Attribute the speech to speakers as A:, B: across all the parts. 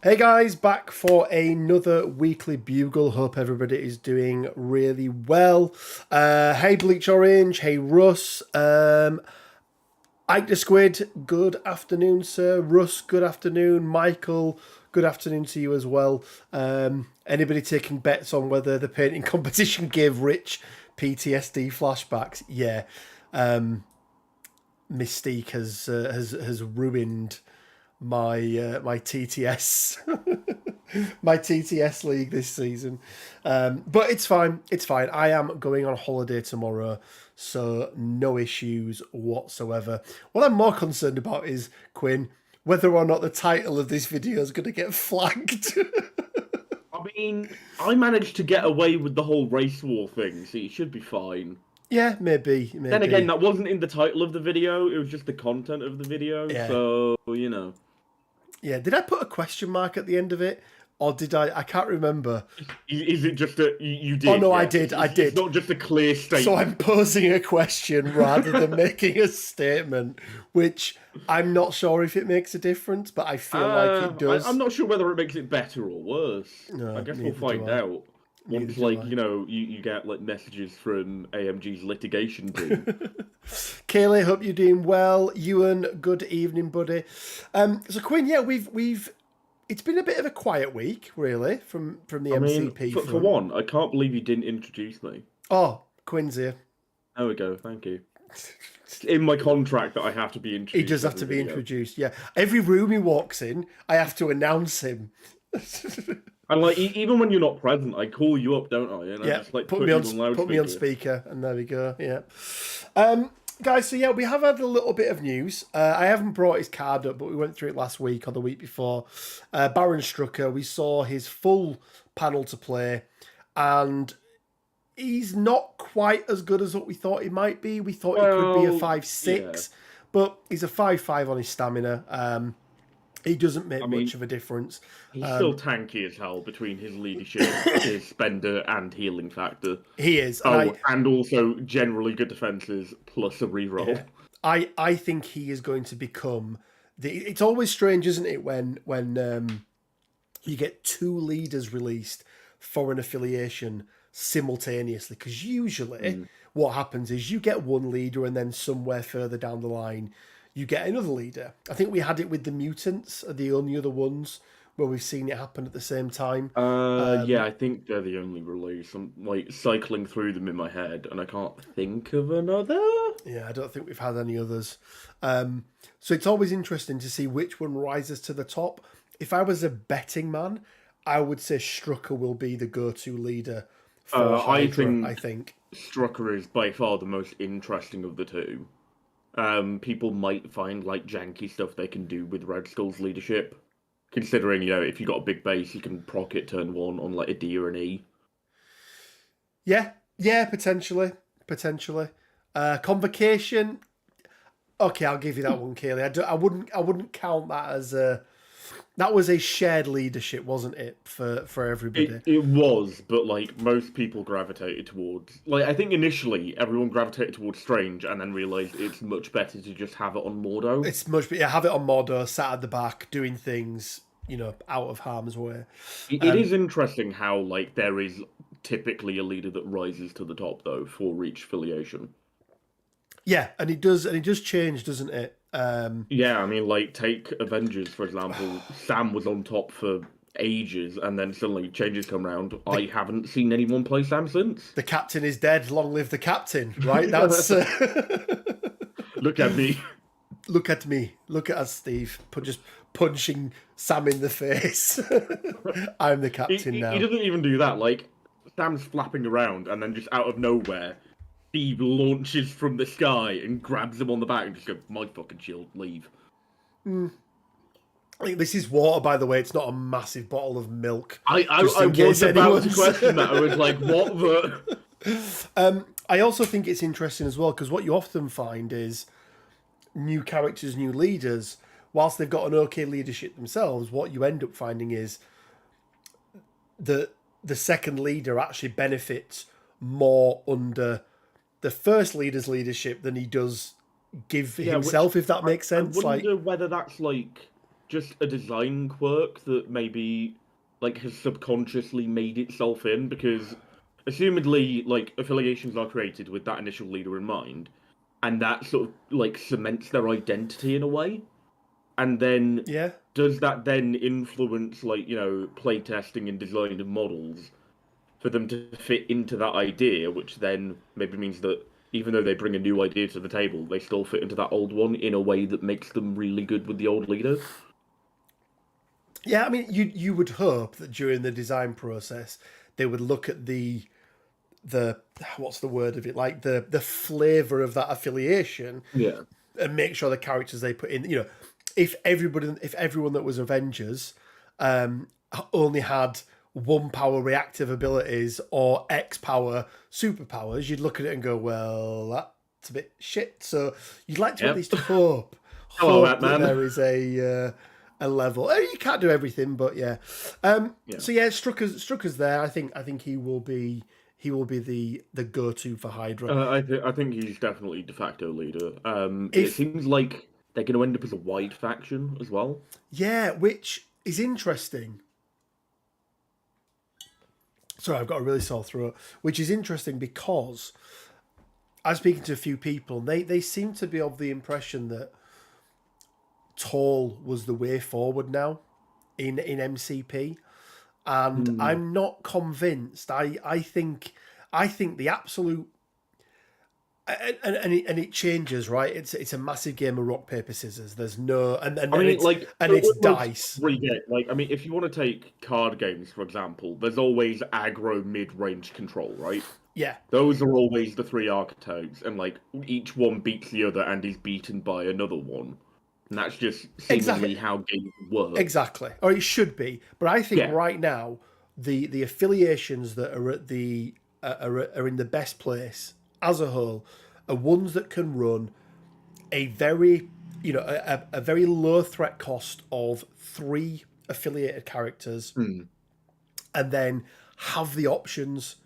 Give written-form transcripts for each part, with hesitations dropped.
A: Hey guys, back for another Weekly Bugle. Hope everybody is doing really well. Hey Bleach Orange, hey Russ, Ike the Squid, good afternoon, sir. Russ, good afternoon. Michael, good afternoon to you as well. Anybody taking bets on whether the painting competition gave Rich PTSD flashbacks? Yeah, Mystique has ruined my TTS my TTS league this season, but it's fine. It's fine. I am going on holiday tomorrow, so no issues whatsoever. What I'm more concerned about is, Quinn, whether or not the title of this video is going to get flagged.
B: I mean, I managed to get away with the whole race war thing, so you should be fine.
A: Yeah, maybe.
B: Then again, that wasn't in the title of the video, it was just the content of the video,
A: Yeah.
B: so, you know.
A: Yeah, did I put a question mark at the end of it? Or did I? I can't remember.
B: Is it just that you did?
A: Oh, no,
B: yeah.
A: I did.
B: It's not just a clear statement.
A: So I'm posing a question rather than making a statement, which I'm not sure if it makes a difference, but I feel like it does.
B: I'm not sure whether it makes it better or worse.
A: No,
B: I guess
A: neither
B: we'll find
A: do I.
B: out.
A: Neither
B: Once,
A: do I.
B: you know, you get, messages from AMG's litigation team.
A: Kaylee, hope you're doing well. Ewan, good evening, buddy. So Quinn, yeah, we've it's been a bit of a quiet week, really, from the MCP.
B: For one, I can't believe you didn't introduce me.
A: Oh, Quinn's here.
B: There we go. Thank you. It's in my contract that I have to be introduced.
A: He does have to be introduced. Yeah, every room he walks in, I have to announce him.
B: And even when you're not present, I call you up, don't I? And
A: yeah,
B: I just, put
A: me on speaker, and there we go. Yeah. Guys, so yeah, we have had a little bit of news. I haven't brought his card up, but we went through it last week or the week before. Baron Strucker, we saw his full panel to play, and he's not quite as good as what we thought he might be. We thought he could be a 5/6, but he's a 5/5 on his stamina. He doesn't make much of a difference.
B: He's still tanky as hell between his leadership, his spender, and healing factor.
A: He is.
B: And also generally good defenses plus a reroll.
A: Yeah. I think he is going to become it's always strange, isn't it, when you get two leaders released for an affiliation simultaneously, because usually what happens is you get one leader and then somewhere further down the line you get another leader. I think we had it with the Mutants, are the only other ones where we've seen it happen at the same time.
B: Yeah, I think they're the only release. I'm cycling through them in my head, and I can't think of another.
A: Yeah, I don't think we've had any others. So it's always interesting to see which one rises to the top. If I was a betting man, I would say Strucker will be the go-to leader for Hydra, I think.
B: Strucker is by far the most interesting of the two. People might find janky stuff they can do with Red Skull's leadership, considering if you got a big base, you can proc it turn one on a D or an E.
A: Yeah, potentially. Convocation. Okay, I'll give you that one, Kaylee. I wouldn't count that as that was a shared leadership, wasn't it, for everybody?
B: It was, but most people gravitated towards I think initially everyone gravitated towards Strange and then realised it's much better to just have it on Mordo.
A: It's much better, have it on Mordo, sat at the back, doing things, out of harm's way.
B: It is interesting how there is typically a leader that rises to the top though for each affiliation.
A: Yeah, and it does change, doesn't it?
B: Yeah, I mean, take Avengers, for example. Sam was on top for ages, and then suddenly changes come around. I haven't seen anyone play Sam since.
A: The captain is dead. Long live the captain, right? That's...
B: Look at me.
A: Look at me. Look at us, Steve. Just punching Sam in the face. I'm the captain now.
B: He doesn't even do that. Sam's flapping around, and then just out of nowhere, Steve launches from the sky and grabs him on the back and just goes, "My fucking shield, leave."
A: I think this is water, by the way. It's not a massive bottle of milk.
B: I was about to question that. I was like, what the...
A: I also think it's interesting as well, because what you often find is new characters, new leaders, whilst they've got an okay leadership themselves, what you end up finding is the second leader actually benefits more under the first leader's leadership than he does give himself, if that makes sense.
B: I wonder whether that's just a design quirk that maybe like has subconsciously made itself in? Because assumedly, like affiliations are created with that initial leader in mind, and that sort of like cements their identity in a way. And then
A: Yeah.
B: does that then influence like, playtesting and design of models for them to fit into that idea, which then maybe means that even though they bring a new idea to the table, they still fit into that old one in a way that makes them really good with the old leader?
A: Yeah, I mean, you would hope that during the design process they would look at the what's the word of it, like the flavor of that affiliation,
B: Yeah.
A: and make sure the characters they put in, if everyone that was Avengers only had one power reactive abilities or X power superpowers, you'd look at it and go, well, that's a bit shit. So you'd like to at
B: Yep.
A: least hope
B: Hello,
A: that
B: Ant-Man.
A: there is a level. You can't do everything, but yeah.
B: Yeah.
A: So yeah, Strucker's there. I think he will be the go-to for Hydra.
B: I think he's definitely de facto leader. It
A: If
B: seems like they're going to end up as a wide faction as well.
A: Yeah, which is interesting. Sorry, I've got a really sore throat. Which is interesting because I'm speaking to a few people, and they seem to be of the impression that tall was the way forward now in MCP, and
B: Hmm.
A: I'm not convinced. I think the absolute and it changes, right? It's a massive game of rock paper scissors. There's no
B: I mean, like,
A: it's
B: let's
A: dice.
B: re-get. Like, I mean, if you want to take card games, for example, there's always aggro mid-range control, right?
A: Yeah,
B: Those are always the three archetypes, and like each one beats the other and is beaten by another one. And that's just seemingly
A: exactly.
B: how games work.
A: Exactly, or it should be. But I think
B: Yeah,
A: right now the affiliations that are at are in the best place as a whole are ones that can run a very a very low threat cost of 3 affiliated characters,
B: Hmm.
A: and then have the options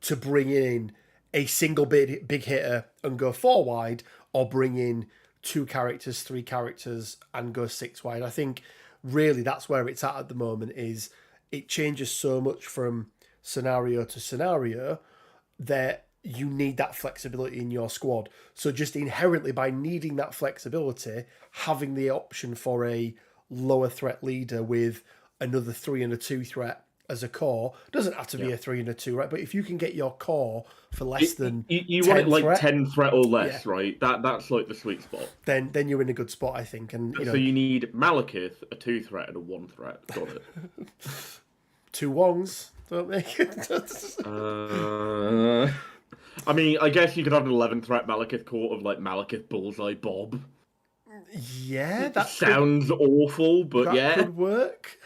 A: to bring in a single big hitter and go 4 wide, or bring in 2 characters, 3 characters, and go 6 wide. I think really that's where it's at the moment. Is it changes so much from scenario to scenario that you need that flexibility in your squad. So just inherently, by needing that flexibility, having the option for a lower threat leader with another 3 and a 2 threat as a core, doesn't have to be
B: Yeah.
A: a 3 and a 2, right? But if you can get your core for less than
B: You want it
A: 10
B: like
A: threat,
B: 10 threat or
A: yeah,
B: less, right? That's like the sweet spot.
A: then you're in a good spot, I think. And
B: So you need Malekith, a 2 threat, and a 1 threat. Got it.
A: 2 Wongs don't make it.
B: I mean, I guess you could have an 11 threat Malekith court of like Malekith, Bullseye, Bob.
A: Yeah,
B: Sounds awful, but
A: that
B: yeah.
A: could work.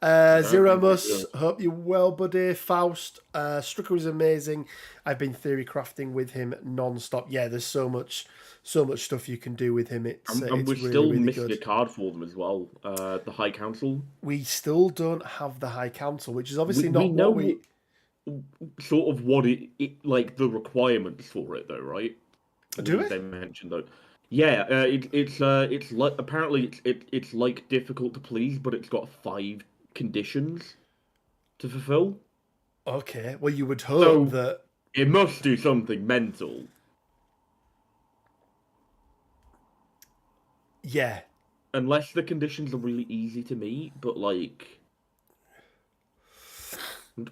B: I don't think it
A: Zeramus,
B: does.
A: hope you're well, buddy. Faust, Strucker is amazing. I've been theory crafting with him non-stop. Yeah, there's so much stuff you can do with him. It's
B: And we're
A: really,
B: still
A: really
B: missing a
A: good.
B: card for them as well. The High Council.
A: We still don't have the High Council, which is
B: We
A: obviously
B: we
A: not what
B: know
A: we
B: sort of what it like the requirements for it though, right? I
A: do.
B: believe
A: It
B: they mentioned though. Yeah, it's like apparently it's like difficult to please, but it's got 5 conditions to fulfill.
A: okay. Well, you would hope
B: So
A: that.
B: it must do something mental,
A: Yeah,
B: unless the conditions are really easy to meet. But like,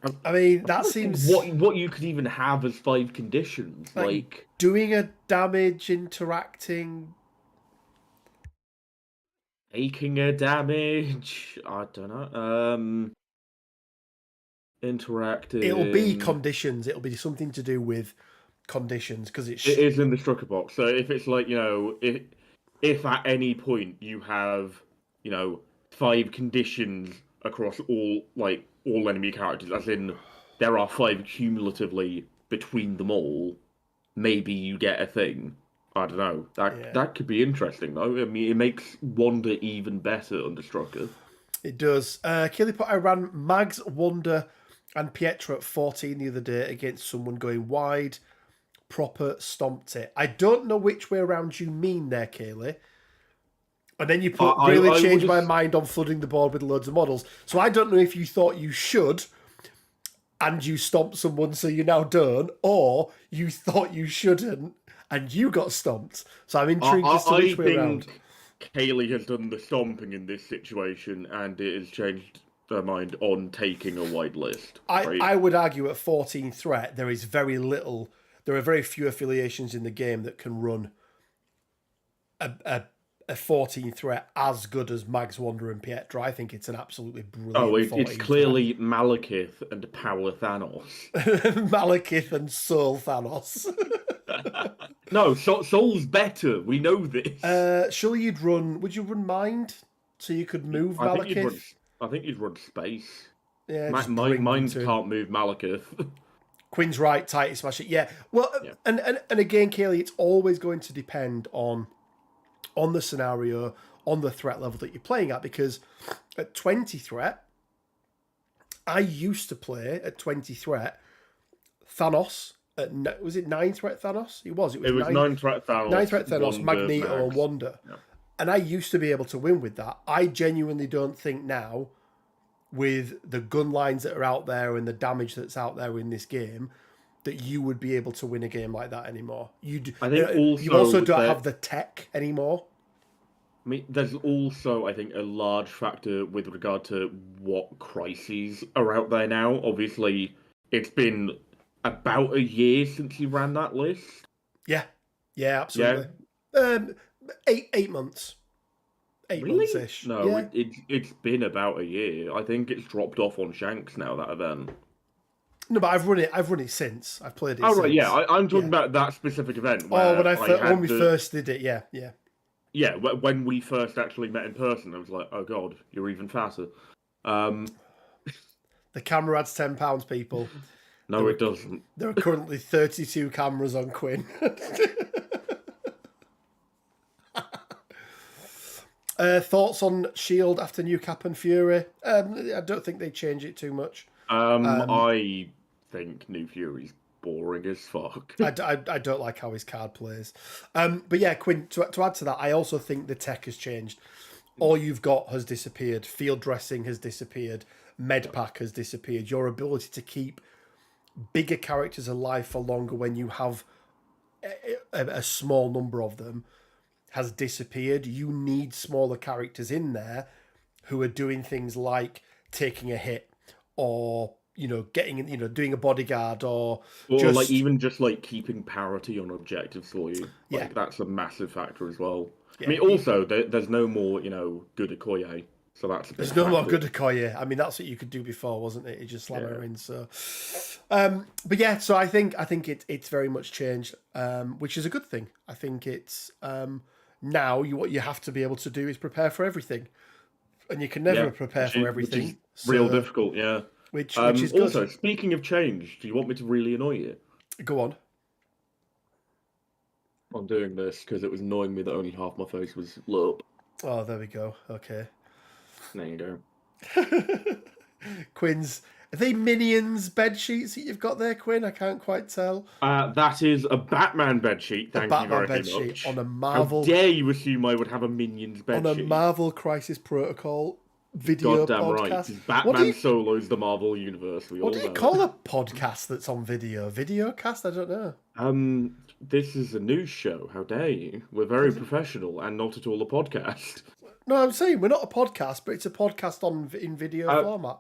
B: I'm
A: I mean that
B: trying to think
A: seems
B: what you could even have as 5 conditions.
A: like
B: Like
A: doing a damage interacting.
B: taking a damage. I don't know.
A: It'll be
B: Interacting.
A: conditions. It'll be something to do with conditions because
B: It
A: it's
B: is in the Strucker box. So if it's like, if at any point you have, 5 conditions across all enemy characters, as in there are 5 cumulatively between them all, maybe you get a thing. I don't know. That
A: yeah.
B: that could be interesting though. I mean, it makes Wonder even better under Strucker.
A: It does. Killypot, I ran Mags, Wonder, and Pietro at 14 the other day against someone going wide. Proper stomped it. I don't know which way around you mean there, Kaylee. And then you
B: I
A: changed
B: would
A: my
B: have-
A: mind on flooding the board with loads of models. So I don't know if you thought you should and you stomped someone so you now don't, or you thought you shouldn't and you got stomped. So I'm intrigued as to
B: I
A: which way around.
B: think Kaylee has done the stomping in this situation, and it has changed their mind on taking a white list. Right?
A: I would argue at 14 threat, there are very few affiliations in the game that can run a 14 threat as good as Mags, Wander, and Pietra. I think it's an absolutely brilliant 14
B: it's clearly Malekith and Power Thanos.
A: Malekith and Soul Thanos.
B: No, Soul's better. We know this.
A: Surely would you run Mind so you could move Malekith?
B: I think you'd run Space.
A: Yeah,
B: Mind can't move Malekith.
A: Quinn's right, tight, smash it. Yeah. Well, yeah. And again, Kaylee, it's always going to depend on the scenario, on the threat level that you're playing at, because at 20 threat, I used to play at 20 threat Thanos. Was it 9 threat Thanos? It was
B: 9 threat Thanos.
A: 9 threat Thanos, Magneto, and Wanda.
B: Yeah.
A: And I used to be able to win with that. I genuinely don't think now, with the gun lines that are out there and the damage that's out there in this game, that you would be able to win a game like that anymore. You also don't have the tech anymore.
B: I mean, there's also, I think, a large factor with regard to what crises are out there now. Obviously, it's been about a year since you ran that list.
A: Yeah, absolutely. Yeah. 8 months. 8 months-ish.
B: No,
A: yeah.
B: It's been about a year. I think it's dropped off on Shanks now, that event.
A: No, but I've run it since. I've played it since.
B: Oh, right, yeah. I'm talking about that specific event.
A: Where when we first did it, yeah.
B: Yeah, when we first actually met in person, I was like, oh, God, you're even fatter.
A: The camera adds £10, people.
B: No, it doesn't.
A: There are currently 32 cameras on Quinn. Thoughts on Shield after New Cap and Fury? I don't think they change it too much.
B: I think New Fury's boring as fuck.
A: I don't like how his card plays. But yeah, Quinn, to add to that, I also think the tech has changed. All you've got has disappeared. Field dressing has disappeared. Medpack has disappeared. Your ability to keep bigger characters alive for longer when you have a small number of them has disappeared. You need smaller characters in there who are doing things like taking a hit or, doing a bodyguard or
B: even just keeping parity on objectives for you.
A: Yeah.
B: That's a massive factor as well.
A: Yeah.
B: I mean, also, there's no more, good Okoye. So that's a big
A: There's no more good Okoye. I mean, that's what you could do before, wasn't it? You just slam her in. So, but yeah, so I think it's very much changed, which is a good thing. I think it's now what you have to be able to do is prepare for everything, and you can never prepare for everything.
B: Which is real difficult, yeah.
A: Which is good.
B: Also, speaking of change, do you want me to really annoy you?
A: Go on.
B: I'm doing this because it was annoying me that only half my face was lit up.
A: Oh, there we go. Okay.
B: There you go.
A: Quinn's. Are they Minions bed sheets that you've got there, Quinn? I can't quite tell.
B: That is a Batman bed sheet. Thank you very much.
A: Sheet on a Marvel.
B: How dare you assume I would have a Minions bed sheet?
A: On a Marvel Crisis Protocol video
B: Goddamn
A: podcast.
B: Right. Batman Solo's the Marvel Universe.
A: What do you call a podcast that's on video? Videocast? I don't know.
B: This is a news show. How dare you? We're very professional and not at all a podcast.
A: No, I'm saying we're not a podcast, but it's a podcast in video format.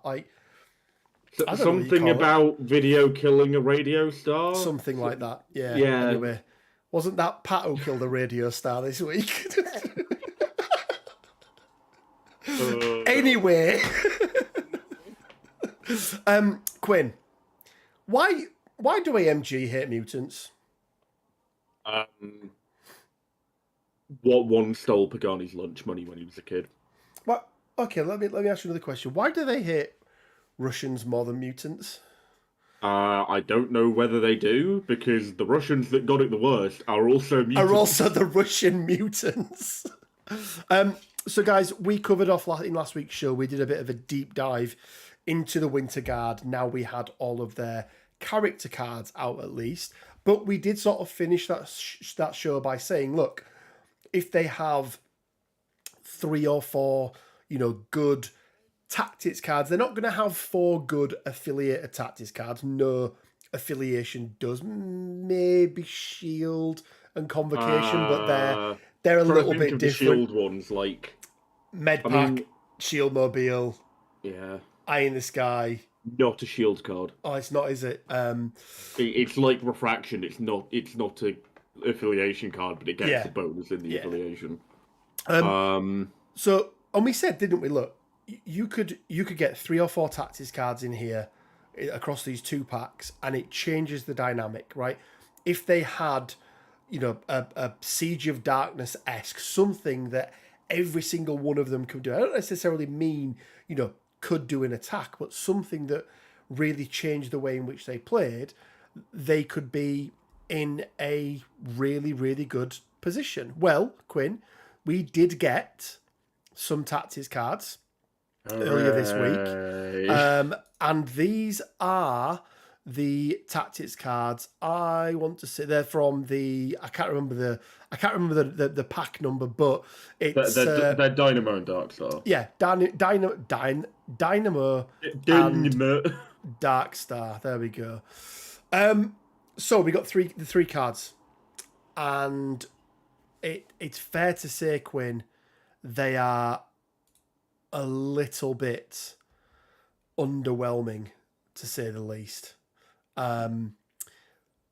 B: Something about video killing a radio star?
A: Something like that. Yeah.
B: Yeah.
A: Anyway, wasn't that Pat who killed a radio star this week? Anyway. Quinn, why do AMG hate mutants?
B: What one stole Pagani's lunch money when he was a kid?
A: Well, okay, let me ask you another question. Why do they hate Russians more than mutants?
B: I don't know whether they do, because the Russians that got it the worst are also mutants.
A: Are also the Russian mutants. So guys, we covered off in last week's show. We did a bit of a deep dive into the Winter Guard. Now we had all of their character cards out at least. But we did sort of finish that show by saying, look, if they have 3 or 4, good tactics cards. They're not going to have 4 good affiliated tactics cards. No affiliation does. Maybe Shield and Convocation, but they're a
B: Trying to
A: little
B: think
A: bit
B: of the
A: different.
B: Shield ones, like
A: Medpack,
B: I mean,
A: Shield Mobile,
B: yeah,
A: Eye in the Sky.
B: not a Shield card.
A: Oh, it's not, is it?
B: It's like Refraction. It's not. It's not a affiliation card, but it gets
A: Yeah,
B: the bonus in the
A: yeah.
B: affiliation.
A: So, and we said, didn't we? Look, you could get 3 or 4 tactics cards in here across these 2 packs, and it changes the dynamic, right? If they had, a Siege of Darkness-esque, something that every single one of them could do. I don't necessarily mean, could do an attack, but something that really changed the way in which they played, they could be in a really, really good position. Well, Quinn, we did get some tactics cards earlier this week. And these are the tactics cards. I want to say they're from the I can't remember the pack number, but it's
B: they're Dynamo and Darkstar.
A: Yeah, Dynamo
B: Dynamo.
A: and Darkstar. There we go. So we got the 3 cards, and it's fair to say, Quinn, they are a little bit underwhelming, to say the least.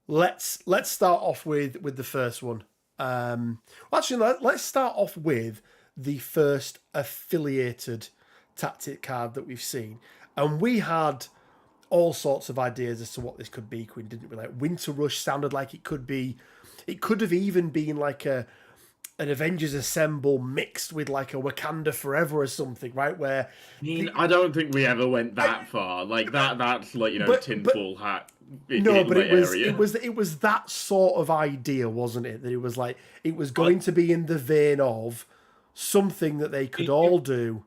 A: Let's start off with the first one. Let's start off with the first affiliated tactic card that we've seen, and we had all sorts of ideas as to what this could be, Quinn, didn't we? Like Winter Rush sounded like it could be. It could have even been like an Avengers Assemble mixed with like a Wakanda Forever or something, right? Where
B: I don't think we ever went that far. Like that's like tinfoil hat.
A: No, but it was that sort of idea, wasn't it? That it was like it was going to be in the vein of something that they could all do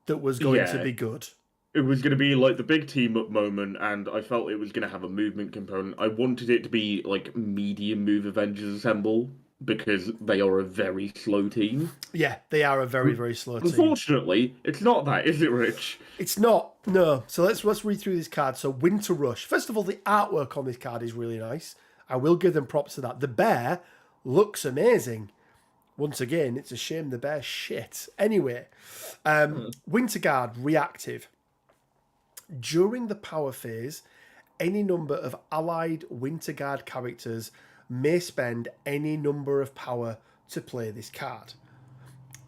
A: that was going to be good.
B: It was going to be like the big team up moment, and I felt it was going to have a movement component. I wanted it to be like medium move Avengers Assemble because they are a very slow team.
A: Yeah, they are a very, very slow team.
B: Unfortunately, it's not that, is it, Rich?
A: It's not. No. So let's read through this card. So Winter Rush. First of all, the artwork on this card is really nice. I will give them props to that. The bear looks amazing. Once again, it's a shame the bear's shit. Anyway, Winter Guard reactive. During the power phase, any number of allied Winter Guard characters may spend any number of power to play this card.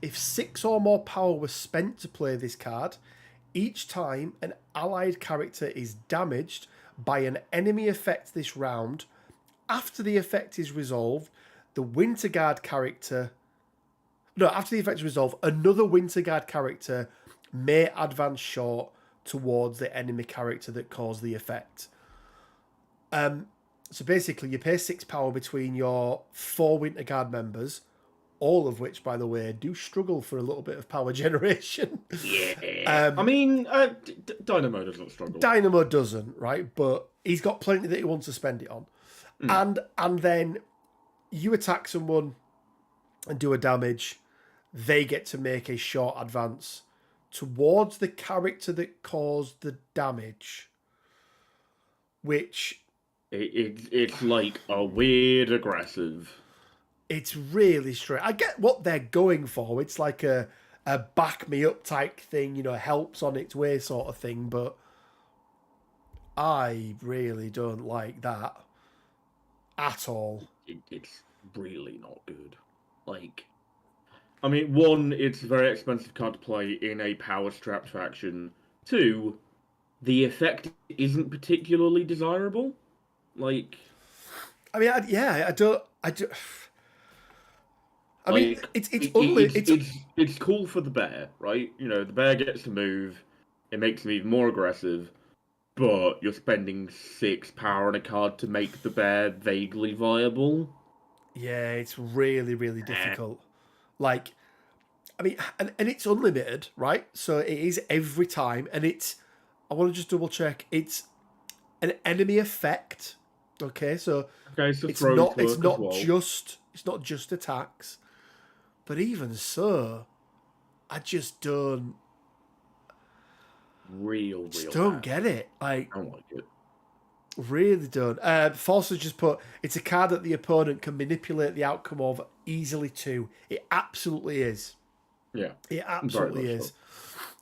A: If 6 or more power was spent to play this card, each time an allied character is damaged by an enemy effect this round, after the effect is resolved, the Winter Guard character... No, after the effect is resolved, another Winter Guard character may advance short towards the enemy character that caused the effect. So basically, you pay 6 power between your 4 Winter Guard members, all of which, by the way, do struggle for a little bit of power generation.
B: Yeah. Dynamo doesn't struggle.
A: Dynamo doesn't, right? But he's got plenty that he wants to spend it on. And then you attack someone and do a damage. They get to make a short advance towards the character that caused the damage, which...
B: It's like a weird aggressive.
A: It's really straight. I get what they're going for. It's like a back me up type thing, helps on its way sort of thing, but I really don't like that at all.
B: It's really not good. Like, I mean, 1, it's a very expensive card to play in a power-strapped faction. 2, the effect isn't particularly desirable. Like,
A: I mean, I don't. I mean,
B: it's cool for the bear, right? The bear gets to move. It makes him even more aggressive. But you're spending 6 power on a card to make the bear vaguely viable.
A: Yeah, it's really, really difficult. Like, I mean, and it's unlimited, right? So it is every time, and I want to just double check. It's an enemy effect. Okay, so it's not just attacks, but even so, I just don't
B: Real
A: don't
B: bad.
A: get it. Like,
B: I don't like it.
A: really don't. False has just put, it's a card that the opponent can manipulate the outcome of easily too. It absolutely is.
B: Yeah,
A: It
B: very
A: absolutely
B: much
A: is.
B: so.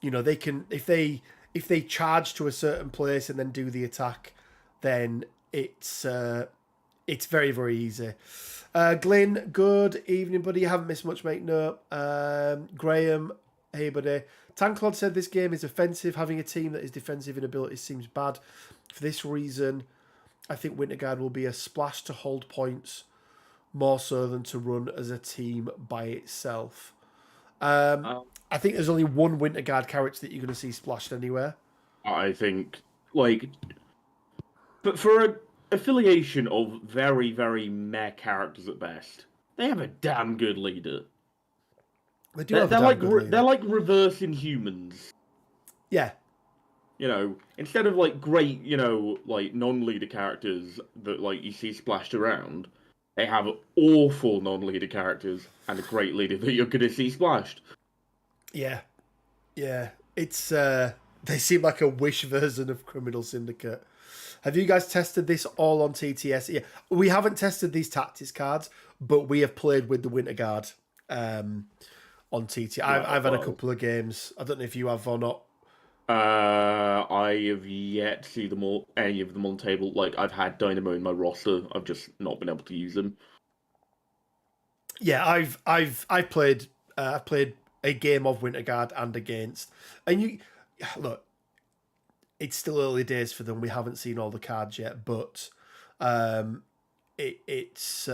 A: You know, they can, if they charge to a certain place and then do the attack, then it's very, very easy. Glyn, good evening, buddy. You haven't missed much, mate. No. Graham, hey, buddy. Tanclod said this game is offensive. Having a team that is defensive in abilities seems bad. For this reason, I think Winterguard will be a splash to hold points more so than to run as a team by itself.
B: Um,
A: I think there's only one Winterguard character that you're going to see splashed anywhere.
B: I think like, but for an affiliation of very meh characters at best, they have a damn good leader.
A: They do have a damn good leader.
B: They're like reverse Inhumans.
A: Yeah.
B: You know, instead of like great, like non-leader characters that like you see splashed around, they have awful non-leader characters and a great leader that you're gonna see splashed.
A: Yeah. Yeah. It's they seem like a wish version of Criminal Syndicate. Have you guys tested this all on TTS? Yeah. We haven't tested these tactics cards, but we have played with the Winter Guard on TTS. I've had a couple of games. I don't know if you have or not.
B: I have yet to see any of them on table. Like I've had Dynamo in my roster, I've just not been able to use them.
A: Yeah, I've played a game of Winter Guard and against, and you look. It's still early days for them. We haven't seen all the cards yet, but it's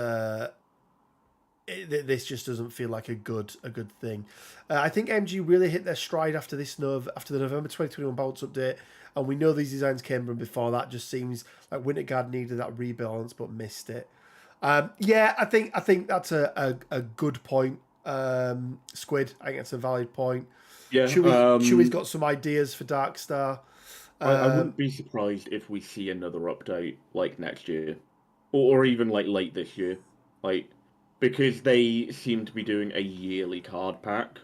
A: this just doesn't feel like a good thing. I think MG really hit their stride after after the November 2021 balance update, and we know these designs came from before that. Just seems like Winter Guard needed that rebalance but missed it. Yeah, I think that's a good point. Squid, I think it's a valid point.
B: Yeah,
A: Chewy's got some ideas for Darkstar.
B: I wouldn't be surprised if we see another update like next year, or even like late this year, like because they seem to be doing a yearly card pack,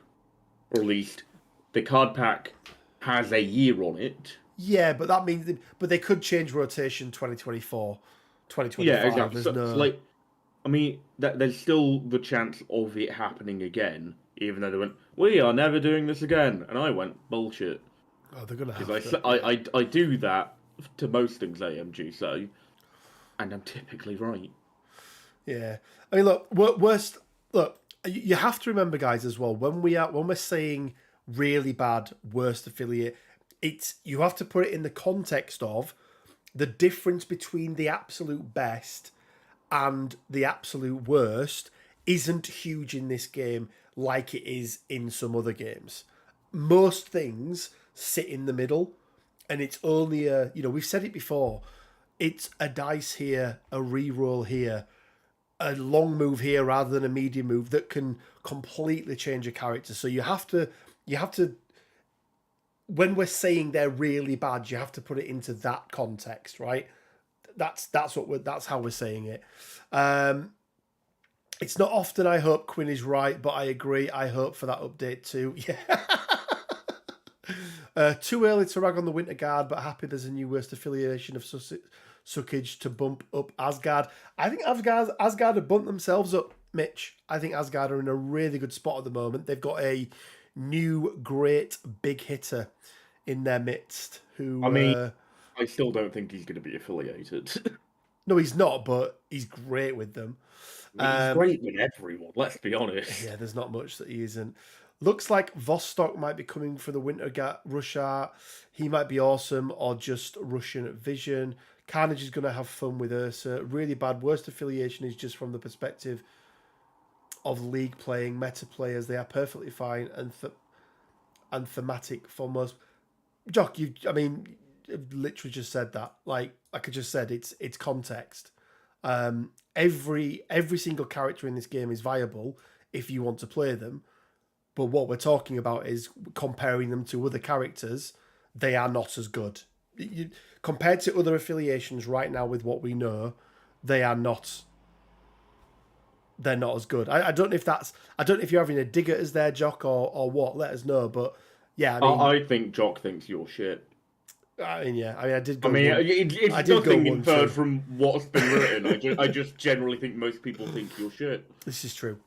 B: or at least the card pack has a year on it.
A: Yeah, but that means but they could change rotation 2024, 2025.
B: Yeah, exactly.
A: There's no...
B: So, like, I mean, there's still the chance of it happening again, even though they went, "We are never doing this again," and I went, "Bullshit."
A: Oh, they're gonna have
B: Because
A: to.
B: I do that to most things AMG say, and I'm typically right.
A: Yeah, I mean, look, worst. Look, you have to remember, guys, as well. When we're saying really bad worst affiliate, you have to put it in the context of the difference between the absolute best and the absolute worst isn't huge in this game like it is in some other games. Most things sit in the middle, and it's only we've said it before, it's a dice here, a re-roll here, a long move here rather than a medium move that can completely change a character. So you have to when we're saying they're really bad, you have to put it into that context, right? That's how we're saying it. It's not often I hope Quinn is right, but I agree. I hope for that update too. Yeah. Too early to rag on the Winter Guard, but happy there's a new worst affiliation of Suckage to bump up Asgard. I think Asgard have bumped themselves up, Mitch. I think Asgard are in a really good spot at the moment. They've got a new great big hitter in their midst who...
B: I mean, I still don't think he's going to be affiliated.
A: No, he's not, but he's great with them.
B: He's great with everyone, let's be honest.
A: Yeah, there's not much that he isn't. Looks like Vostok might be coming for the Winter Rush art. He might be awesome, or just Russian Vision. Carnage is going to have fun with Ursa. Really bad. Worst affiliation is just from the perspective of league playing. Meta players, they are perfectly fine and thematic for most. Jock, you've literally just said that. Like I just said, it's context. Every single character in this game is viable if you want to play them. But what we're talking about is comparing them to other characters. They are not as good. Compared to other affiliations right now with what we know, they are not they're not as good. I don't know if that's, I don't know if you're having a dig at us there, Jock, or what. Let us know. But yeah,
B: I think Jock thinks you're shit.
A: I mean, I did go.
B: I mean,
A: one,
B: it's
A: I did go
B: nothing
A: 1-2.
B: inferred from what's been written. I just generally think most people think you're shit.
A: This is true.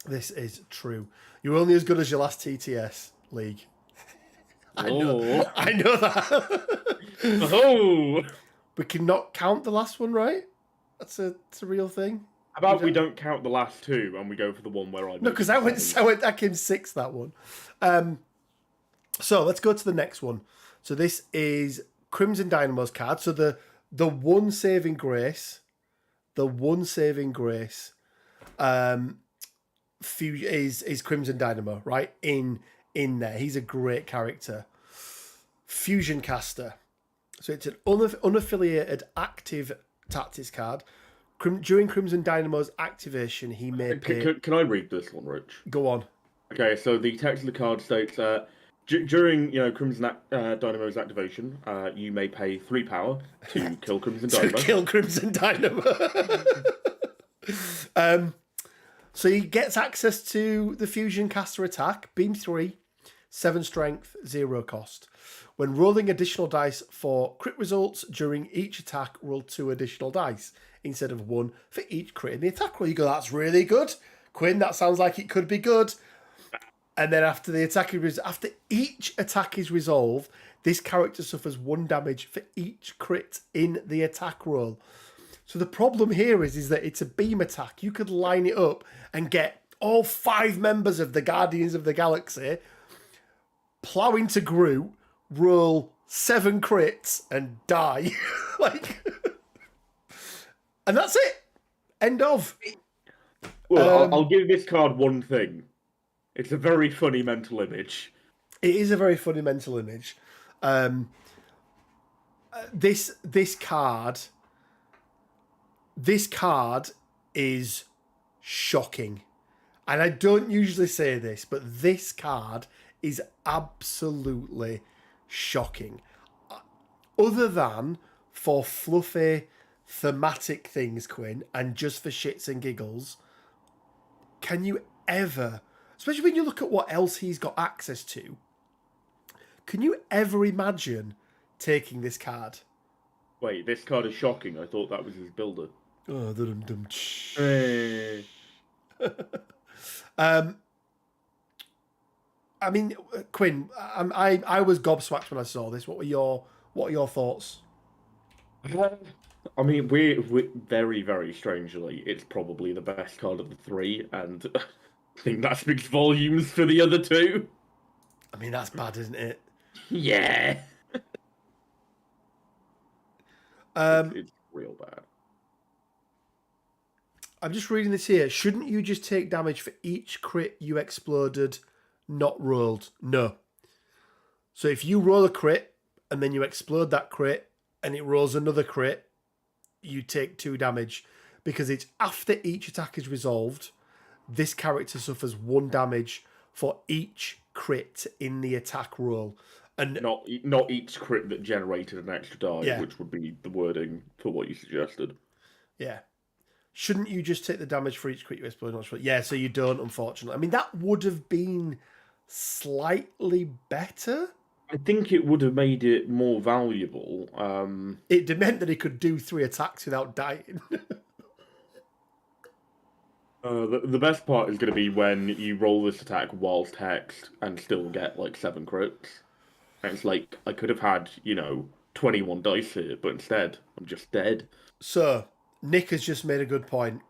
A: This is true. You're only as good as your last TTS league. I know that.
B: Oh,
A: We cannot count the last one, right? It's a real thing.
B: how about we don't count the last two and we go for the one where I
A: No, because I came sixth that one. So let's go to the next one. So this is Crimson Dynamo's card. So the one saving grace, is Crimson Dynamo, right? In there, he's a great character. Fusion Caster. So it's an unaffiliated active tactics card. During Crimson Dynamo's activation, he may pay...
B: Can I read this one, Rich?
A: Go on.
B: Okay, so the text of the card states, during Crimson Dynamo's activation, you may pay 3 power to kill Crimson Dynamo.
A: To kill Crimson Dynamo. So he gets access to the Fusion Caster attack, Beam 3, 7 strength, 0 cost. When rolling additional dice for crit results during each attack, roll 2 additional dice instead of 1 for each crit in the attack roll. You go, that's really good. Quinn, that sounds like it could be good. And then after each attack is resolved, this character suffers 1 damage for each crit in the attack roll. So the problem here is that it's a beam attack. You could line it up and get all 5 members of the Guardians of the Galaxy, plow into Groot, roll 7 crits, and die. And that's it. End of.
B: Well, I'll give this card one thing. It's a very funny mental image.
A: It is a very funny mental image. This card is shocking. And I don't usually say this, but this card is absolutely shocking. Other than for fluffy, thematic things, Quinn, and just for shits and giggles, can you ever, especially when you look at what else he's got access to, can you ever imagine taking this card?
B: Wait, this card is shocking. I thought that was his builder.
A: Oh, I mean, Quinn, I was gobsmacked when I saw this. What are your thoughts?
B: I mean, we're very, very strangely, it's probably the best card of the 3, and I think that speaks volumes for the other 2.
A: I mean, that's bad, isn't it?
B: Yeah. It's real bad.
A: I'm just reading this here. Shouldn't you just take damage for each crit you exploded, not rolled? No. So if you roll a crit and then you explode that crit and it rolls another crit, you take 2 damage, because it's after each attack is resolved, this character suffers 1 damage for each crit in the attack roll. And
B: not each crit that generated an extra die,
A: Yeah.
B: which would be the wording for what you suggested.
A: Yeah. Shouldn't you just take the damage for each crit you explode? Yeah, so you don't, unfortunately. I mean, that would have been slightly better.
B: I think it would have made it more valuable.
A: It meant that he could do 3 attacks without dying.
B: The best part is going to be when you roll this attack whilst hexed and still get like 7 crits. And it's like, I could have had, 21 dice here, but instead, I'm just dead.
A: So, Nick has just made a good point,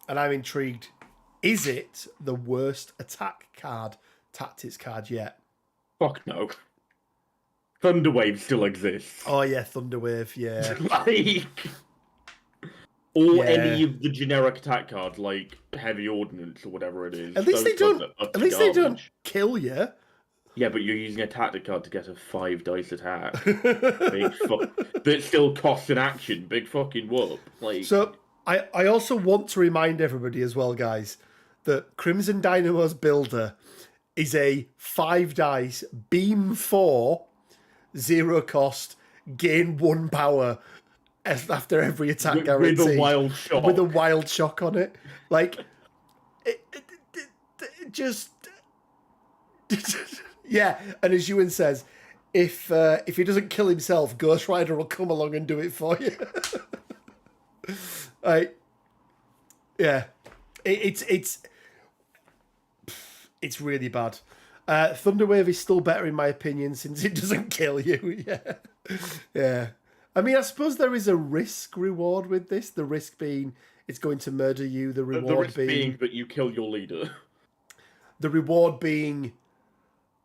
A: and I'm intrigued. Is it the worst attack card, tactics card yet?
B: Fuck no. Thunderwave still exists.
A: Oh yeah, Thunderwave, yeah.
B: Or any of the generic attack cards, like Heavy Ordnance or whatever it is.
A: At least they don't kill you.
B: Yeah, but you're using a tactic card to get a 5 dice attack. That still costs an action. Big fucking whoop.
A: So I also want to remind everybody as well, guys, that Crimson Dynamo's builder is a 5 dice, beam 4, 0 cost, gain 1 power after every attack guarantee.
B: With a wild shock.
A: With a wild shock on it. Just yeah. And as Ewan says, if he doesn't kill himself, Ghost Rider will come along and do it for you. Right? Yeah. It's really bad. Thunderwave is still better in my opinion since it doesn't kill you. Yeah. Yeah. I mean, I suppose there is a risk reward with this. The risk being it's going to murder you. The reward
B: the risk being that you kill your leader.
A: The reward being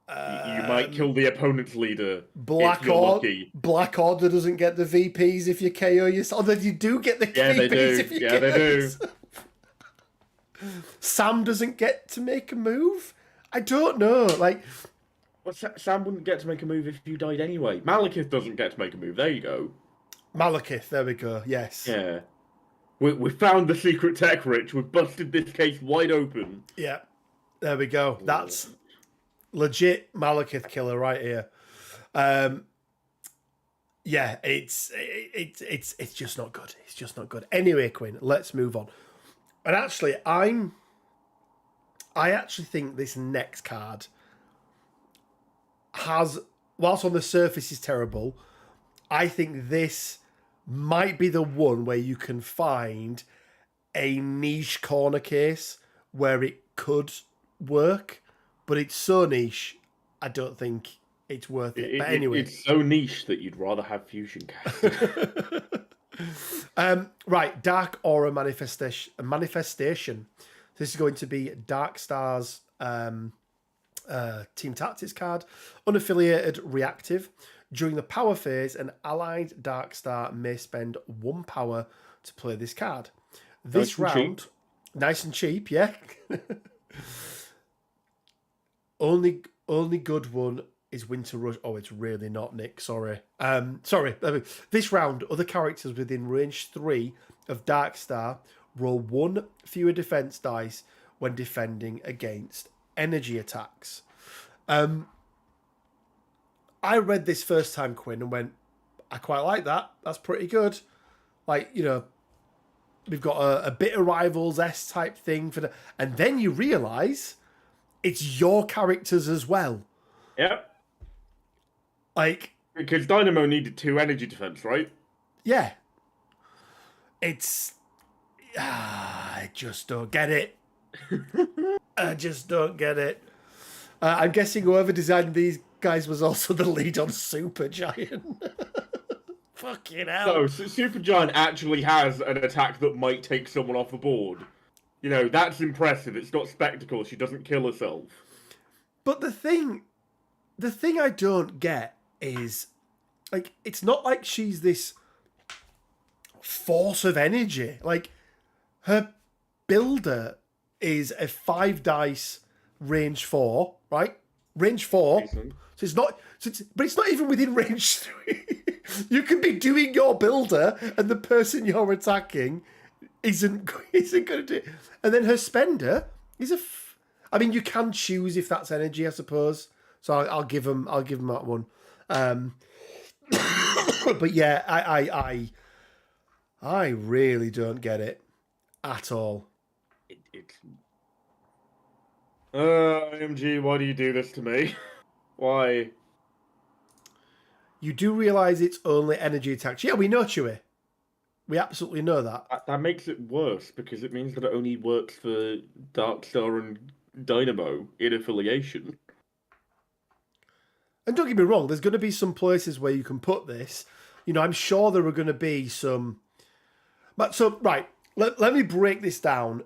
B: you might kill the opponent's leader.
A: Black Order doesn't get the VPs if you KO yourself. Although you do get the VPs if you KO yourself. Sam doesn't get to make a move. I don't know. Like,
B: well, Sam wouldn't get to make a move if you died anyway. Malekith doesn't get to make a move. There you go.
A: Malekith. There we go. Yes.
B: Yeah. We found the secret tech, Rich. We've busted this case wide open.
A: Yeah. There we go. That's legit Malekith killer right here. Yeah, it's just not good. It's just not good. Anyway, Quinn, let's move on. And actually, I actually think this next card has, whilst on the surface is terrible, I think this might be the one where you can find a niche corner case where it could work, but it's so niche, I don't think it's worth it. But anyway,
B: it's so niche that you'd rather have fusion cast.
A: Right, Dark Aura Manifestation. This is going to be Darkstar's Team Tactics card. Unaffiliated reactive. During the power phase, an allied Darkstar may spend 1 power to play this card. This round, nice and cheap, yeah. Only good one is Winter Rush. Oh, it's really not, Nick. Sorry. Sorry. This round, other characters within range 3 of Darkstar roll 1 fewer defense dice when defending against energy attacks. I read this first time, Quinn, and went, I quite like that. That's pretty good. Like, you know, we've got a bit of Rivals-esque type thing for the, and then you realise it's your characters as well.
B: Yep.
A: Like,
B: because Dynamo needed 2 energy defense, right?
A: Yeah. It's I just don't get it. I just don't get it. I'm guessing whoever designed these guys was also the lead on Supergiant. Fucking hell.
B: So Supergiant actually has an attack that might take someone off the board. You know, that's impressive. It's not spectacle. She doesn't kill herself.
A: But the thing I don't get is, like, it's not like she's this force of energy. Like, her builder is a 5 dice range 4, right? Range 4.
B: Decent.
A: So it's not, but it's not even within range 3. You can be doing your builder and the person you're attacking isn't going to do it. And then her spender is I mean, you can choose if that's energy, I suppose. So I'll give him that one. But yeah, I really don't get it at all.
B: It's IMG, why do you do this to me? Why?
A: You do realise it's only energy attacks. Yeah, we know, Chewie. We absolutely know that.
B: That makes it worse because it means that it only works for Darkstar and Dynamo in affiliation.
A: And don't get me wrong, there's going to be some places where you can put this. You know, I'm sure there are going to be some. But so, right, let me break this down.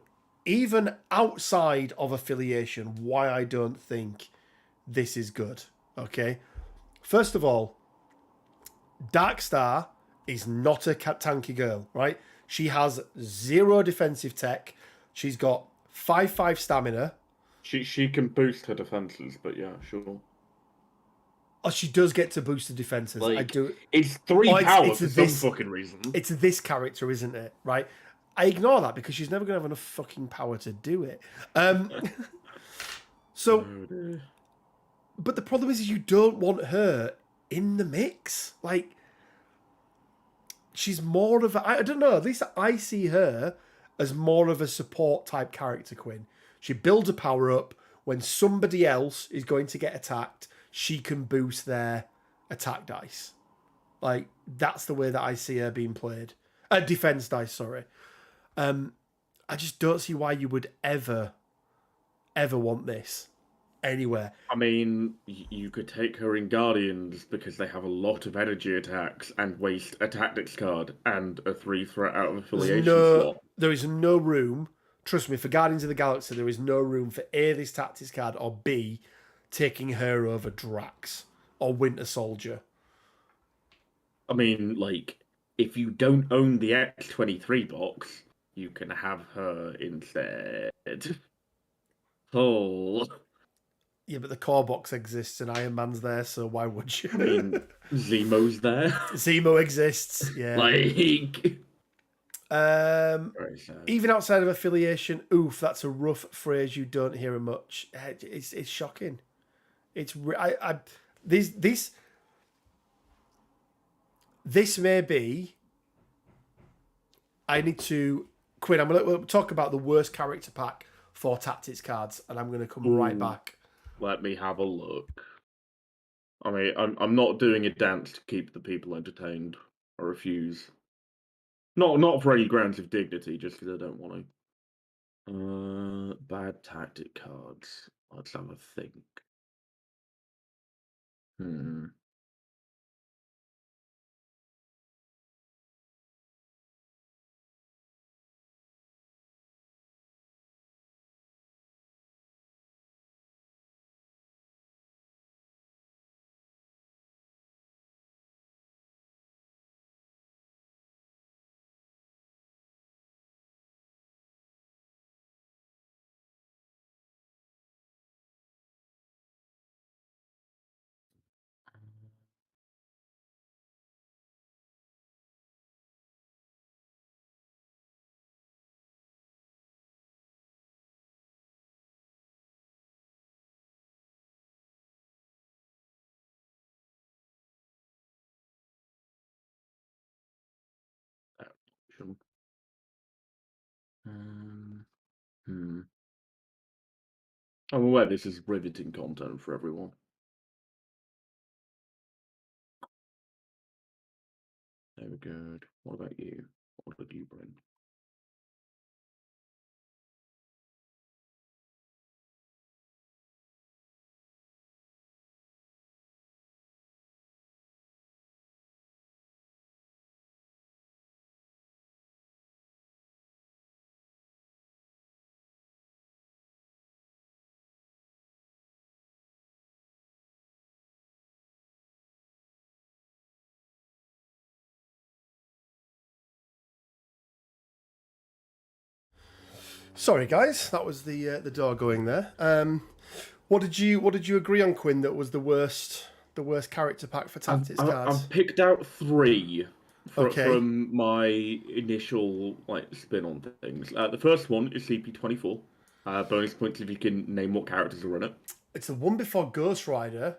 A: Even outside of affiliation, why I don't think this is good. Okay? First of all, Darkstar is not a tanky girl, right? She has 0 defensive tech. She's got 5/5 stamina.
B: She can boost her defenses, but yeah, sure.
A: Oh, she does get to boost the defenses.
B: Like,
A: I do.
B: It's 3 power for some fucking reason.
A: It's this character, isn't it? Right? I ignore that because she's never going to have enough fucking power to do it. So, but the problem is you don't want her in the mix. Like, she's more of a, I don't know, at least I see her as more of a support type character, Quinn. She builds a power up. When somebody else is going to get attacked, she can boost their attack dice. Like, that's the way that I see her being played. Defense dice, sorry. I just don't see why you would ever want this anywhere.
B: I mean, you could take her in Guardians because they have a lot of energy attacks and waste a tactics card and a 3 threat out of affiliation slot.
A: There is no room. Trust me, for Guardians of the Galaxy, there is no room for A, this tactics card, or B, taking her over Drax or Winter Soldier.
B: I mean, like, if you don't own the X-23 box, you can have her instead. Oh.
A: Yeah, but the core box exists and Iron Man's there, so why would you?
B: I mean, Zemo's there.
A: Zemo exists, yeah.
B: Like...
A: even outside of affiliation, oof, that's a rough phrase you don't hear much. It's shocking. It's this may be. I need to Quinn. We'll talk about the worst character pack for tactics cards, and I'm going to come right back.
B: Let me have a look. I mean, I'm not doing a dance to keep the people entertained. I refuse. Not for any grounds of dignity, just because I don't want to. Bad tactic cards. Let's have a think. I'm aware this is riveting content for everyone. Very good. What about you? What did you bring?
A: Sorry, guys, that was the door going there. What did you agree on, Quinn? That was the worst character pack for tactics cards.
B: I've picked out 3 from my initial spin on things. The first one is CP24. Bonus points if you can name what characters are in it.
A: It's the one before Ghost Rider.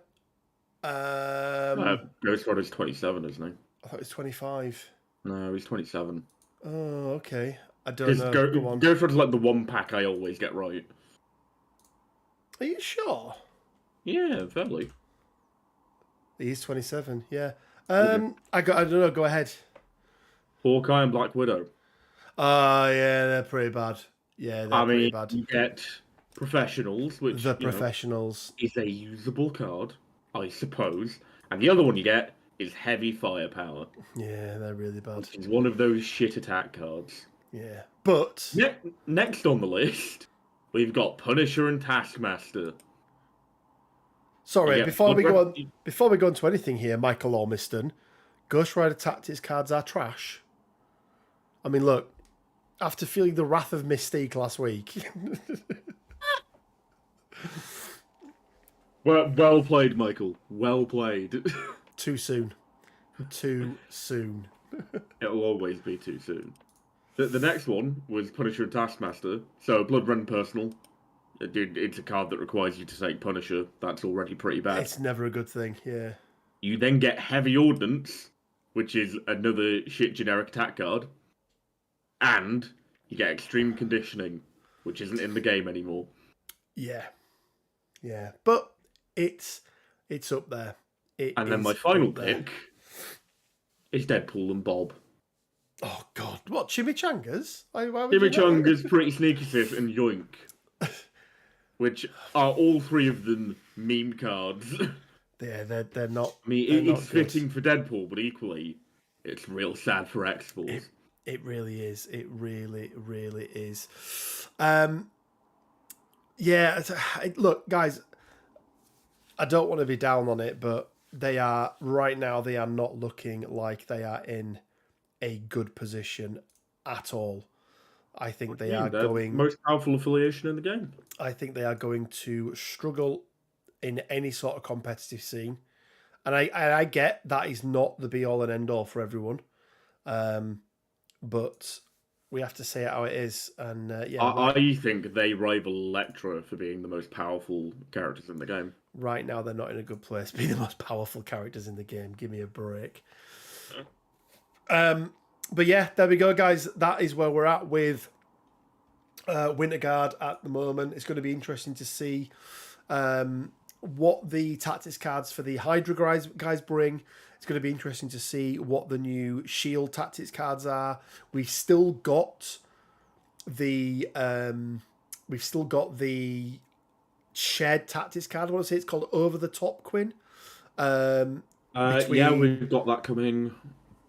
B: Ghost Rider's 27, isn't he?
A: I thought it was 25.
B: No, he's 27.
A: Oh, okay. I don't know. Go on.
B: Ghost Rider's like the one pack I always get right.
A: Are you sure?
B: Yeah, fairly.
A: He's 27. Yeah. I don't know. Go ahead.
B: Hawkeye and Black Widow.
A: Yeah, they're pretty bad. Yeah, they're pretty bad.
B: You get Professionals, which
A: Professionals
B: is a usable card, I suppose, and the other one you get is Heavy Firepower.
A: Yeah, they're really bad.
B: Which is one of those shit attack cards.
A: Yeah, but
B: next on the list, we've got Punisher and Taskmaster.
A: Sorry, before we go on to anything here, Michael Ormiston, Ghost Rider Tactics cards are trash. I mean, look, after feeling the wrath of Mystique last week.
B: Well played, Michael. Well played.
A: Too soon. Too soon.
B: It'll always be too soon. The next one was Punisher and Taskmaster. So, Blood Run Personal. It's a card that requires you to take Punisher. That's already pretty bad.
A: It's never a good thing, yeah.
B: You then get Heavy Ordnance, which is another shit generic attack card. And You get extreme conditioning, which isn't in the game anymore.
A: Yeah, but it's up there.
B: And then my final pick is Deadpool and Bob.
A: Oh God, what chimichangas? Why would
B: Chimichanga's Pretty Sneaky Sis and Yoink, which are all three of them meme cards.
A: Yeah, they're not.
B: I mean, it's fitting for Deadpool, but equally, it's real sad for X-Force.
A: It really is. It really is. Yeah, look, guys, I don't want to be down on it, but they are right now. They are not looking like they are in a good position at all. I think they are going
B: most powerful affiliation in the game.
A: I think they are going to struggle in any sort of competitive scene, and I get that is not the be all and end all for everyone, but we have to say it how it is. And
B: I think they rival Elektra for being the most powerful characters in the game.
A: Right now, they're not in a good place to be the most powerful characters in the game. Give me a break. But yeah, there we go, guys. That is where we're at with Winter Guard at the moment. It's going to be interesting to see what the tactics cards for the Hydra guys bring. It's going to be interesting to see what the new Shield tactics cards are. We've still got the shared tactics card. I want to say it's called Over the Top, Quinn.
B: Yeah, we've got that coming.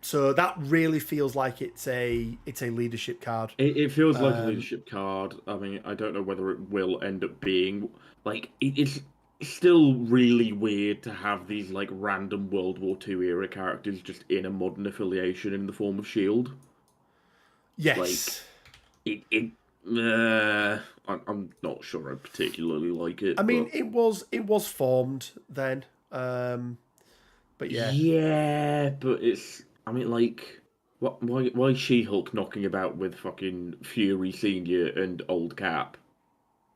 A: So that really feels like it's a leadership card.
B: It feels like a leadership card. I mean, I don't know whether it will end up being like it's still really weird to have these like random World War II era characters just in a modern affiliation in the form of Shield.
A: Yes.
B: Like I'm not sure I particularly like it.
A: I mean, it was formed then, but yeah.
B: Yeah, but it's. I mean, like, why is She-Hulk knocking about with fucking Fury Senior and Old Cap?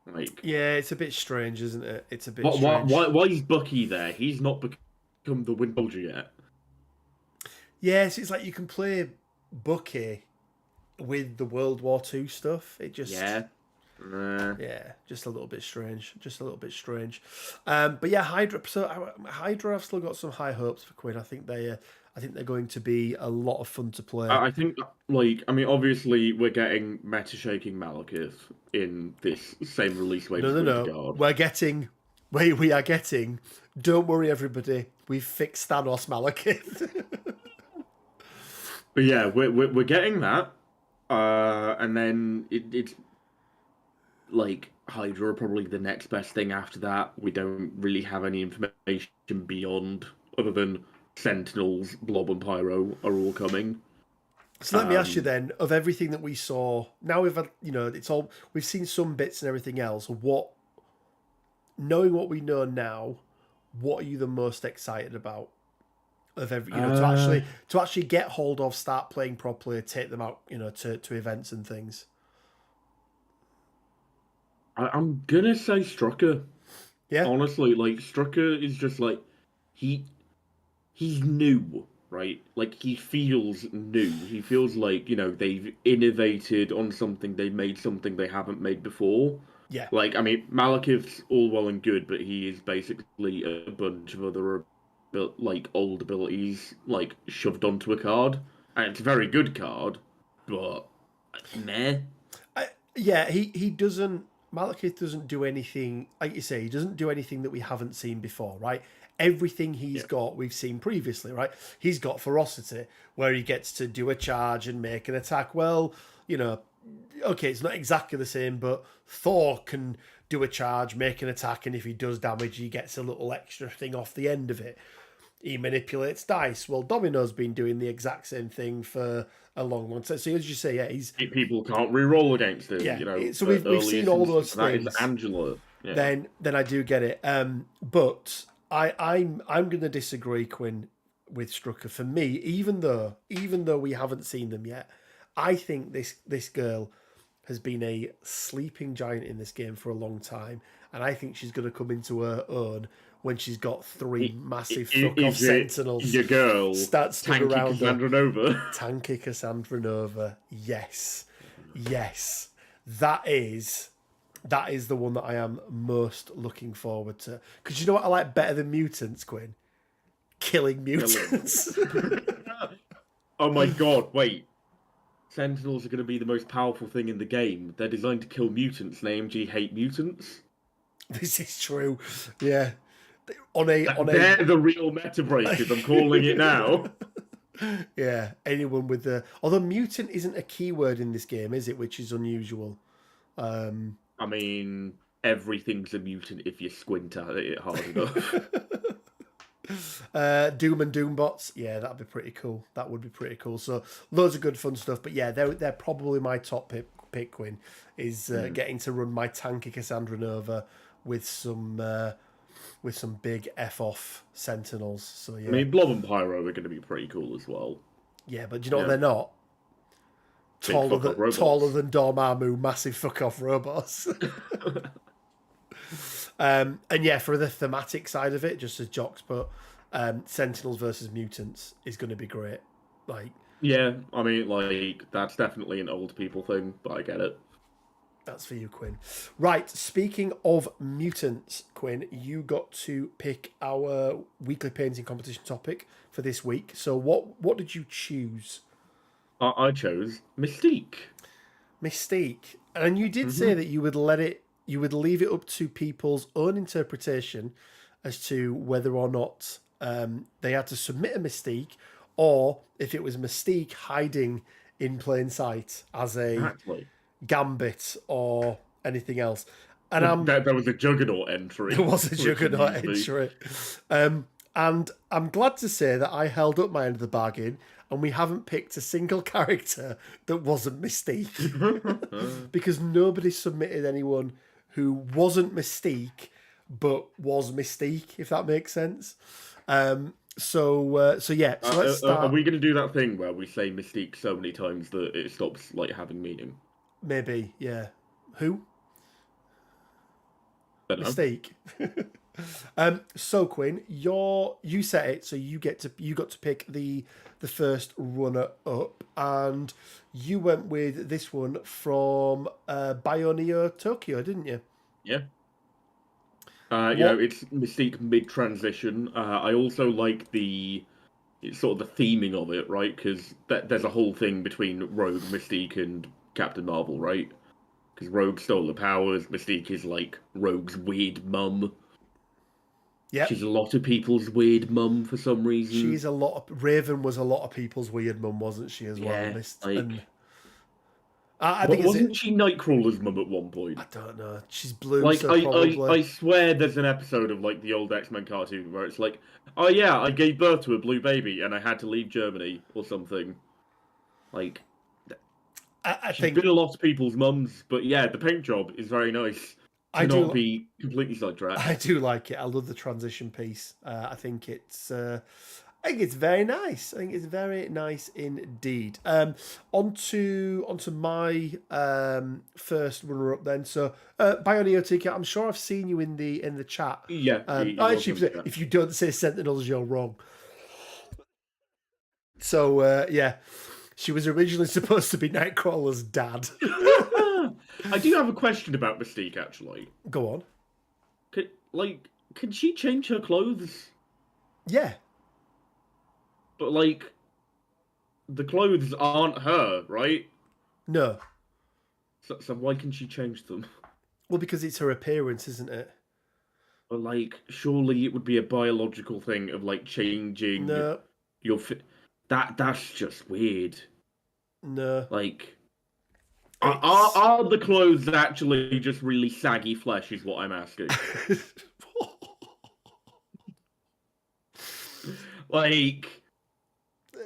B: Like,
A: yeah, it's a bit strange, isn't it? It's a bit strange.
B: Why is Bucky there? He's not become the Winter Soldier yet.
A: Yes, it's like you can play Bucky with the World War II stuff. It just yeah, just a little bit strange. But yeah, Hydra. So Hydra, I've still got some high hopes for Quinn. I think they're going to be a lot of fun to play.
B: I think, like, I mean, obviously we're getting meta shaking Malekith in this same release wave.
A: No. We are getting. Don't worry, everybody. We've fixed Thanos Malekith.
B: But yeah, we're getting that, and then it's like Hydra are probably the next best thing after that. We don't really have any information beyond other than Sentinels, Blob, and Pyro are all coming.
A: So let me ask you then: of everything that we saw, now we've had, we've seen some bits and everything else. Knowing what we know now, what are you the most excited about? Of every, to actually get hold of, start playing properly, take them out, to events and things.
B: I'm gonna say Strucker.
A: Yeah.
B: Honestly, like Strucker is just like he's new, right? Like he feels new. He feels like, they've innovated on something, they've made something they haven't made before.
A: Yeah.
B: Like, I mean, Malekith's all well and good, but he is basically a bunch of other old abilities shoved onto a card. And it's a very good card, but meh.
A: He doesn't. Malekith doesn't do anything, like you say, he doesn't do anything that we haven't seen before, right? Everything he's got, we've seen previously, right? He's got Ferocity, where he gets to do a charge and make an attack. Well, okay, it's not exactly the same, but Thor can do a charge, make an attack, and if he does damage, he gets a little extra thing off the end of it. He manipulates dice. Well, Domino's been doing the exact same thing for a long time. So as you say,
B: people can't re-roll against him.
A: Yeah. So we've seen all those things.
B: That is Angela. Yeah.
A: Then I do get it. But I'm going to disagree, Quinn, with Strucker. For me, even though we haven't seen them yet, I think this girl has been a sleeping giant in this game for a long time, and I think she's going to come into her own when she's got three massive fuck-off Sentinels.
B: Your girl,
A: start stood around
B: Cassandra Nova.
A: Tanky Cassandra Nova, yes. Yes, that is the one that I am most looking forward to. Because you know what I like better than mutants, Quinn? Killing mutants.
B: Oh my god, wait. Sentinels are going to be the most powerful thing in the game. They're designed to kill mutants, and AMG hate mutants.
A: This is true. Yeah. On a
B: They're the real meta breakers, I'm calling it now.
A: yeah, anyone with the although mutant isn't a keyword in this game, is it? Which is unusual.
B: I mean, everything's a mutant if you squint at it hard enough.
A: Doom and Doombots, yeah, that'd be pretty cool. That would be pretty cool. So loads of good fun stuff. But yeah, they're probably my top pick Quinn, is getting to run my tanky Cassandra Nova with some big F-off Sentinels. So yeah.
B: I mean, Blob and Pyro are going to be pretty cool as well.
A: Yeah, but do you know what they're not? Taller than Dormammu, massive fuck off robots. And yeah, for the thematic side of it, just as Jocks put, Sentinels versus Mutants is going to be great. Like,
B: yeah, I mean, like, that's definitely an old people thing, but I get it.
A: That's for you, Quinn. Right, speaking of mutants, Quinn, you got to pick our weekly painting competition topic for this week. So what did you choose?
B: I chose Mystique.
A: Mystique. And you did say that you would leave it up to people's own interpretation as to whether or not they had to submit a Mystique, or if it was Mystique hiding in plain sight as a Gambit or anything else. And
B: there was a Juggernaut entry.
A: There was a Juggernaut entry. And I'm glad to say that I held up my end of the bargain, and we haven't picked a single character that wasn't Mystique. Because nobody submitted anyone who wasn't Mystique but was Mystique, if that makes sense. So let's start.
B: Are we going to do that thing where we say Mystique so many times that it stops like having meaning?
A: Maybe, yeah. Who? Mystique. So Quinn, you set it, so you got to pick the first runner up, and you went with this one from Bioneo Tokyo, didn't you?
B: Yeah. It's Mystique mid-transition. I also like it's sort of the theming of it, right? Because there's a whole thing between Rogue, Mystique, and Captain Marvel, right? Because Rogue stole the powers, Mystique is like Rogue's weird mum. Yeah, she's a lot of people's weird mum for some reason.
A: Raven was a lot of people's weird mum, wasn't she, as well?
B: I think wasn't she Nightcrawler's mum at one point?
A: I don't know. She's blue,
B: like,
A: so probably.
B: I swear there's an episode of like the old X-Men cartoon where it's like, oh yeah, I gave birth to a blue baby and I had to leave Germany or something. Like, she's been a lot of people's mums, but yeah, the paint job is very nice. Not be completely sidetracked.
A: I do like it. I love the transition piece. I think it's very nice. I think it's very nice indeed. Onto my first runner up then. So Bioneo Tika, I'm sure I've seen you in the chat.
B: Yeah.
A: Actually, if you don't say Sentinels, you're wrong. So yeah, she was originally supposed to be Nightcrawler's dad.
B: I do have a question about Mystique, actually.
A: Go on.
B: Can she change her clothes?
A: Yeah.
B: But, like, the clothes aren't her, right?
A: No.
B: So why can she change them?
A: Well, because it's her appearance, isn't it?
B: But, like, surely it would be a biological thing of, like, changing your fit. That's just weird.
A: No.
B: Like... Are the clothes actually just really saggy flesh is what I'm asking. Like...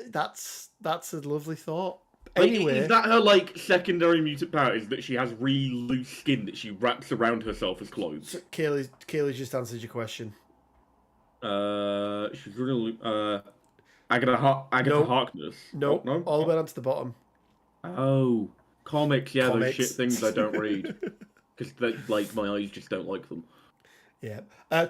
A: That's a lovely thought.
B: Like,
A: anyway...
B: Is that her, like, secondary mutant power? Is that she has really loose skin that she wraps around herself as clothes?
A: So Kaylee just answered your question.
B: She's really... Agatha Harkness.
A: No,
B: no?
A: All the way down to the bottom.
B: Oh... Comics, those shit things I don't read. Because, like, my eyes just don't like them.
A: Yeah.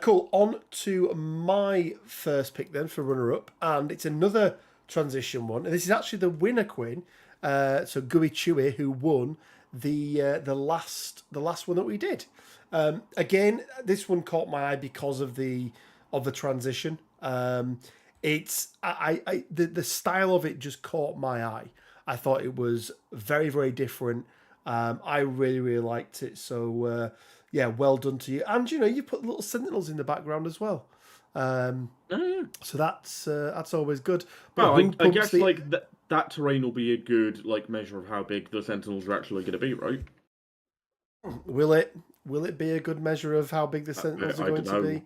A: Cool. On to my first pick then for runner-up. And it's another transition one. And this is actually the winner, Quinn. so Gooey Chewy, who won the last one that we did. Again, this one caught my eye because of the transition. It's the style of it just caught my eye. I thought it was very, very different. I really, really liked it. So yeah, well done to you. And you put little sentinels in the background as well. So that's always good. But
B: well, I guess like that terrain will be a good like measure of how big the sentinels are actually going to be, right?
A: Will it be a good measure of how big the sentinels are going to be?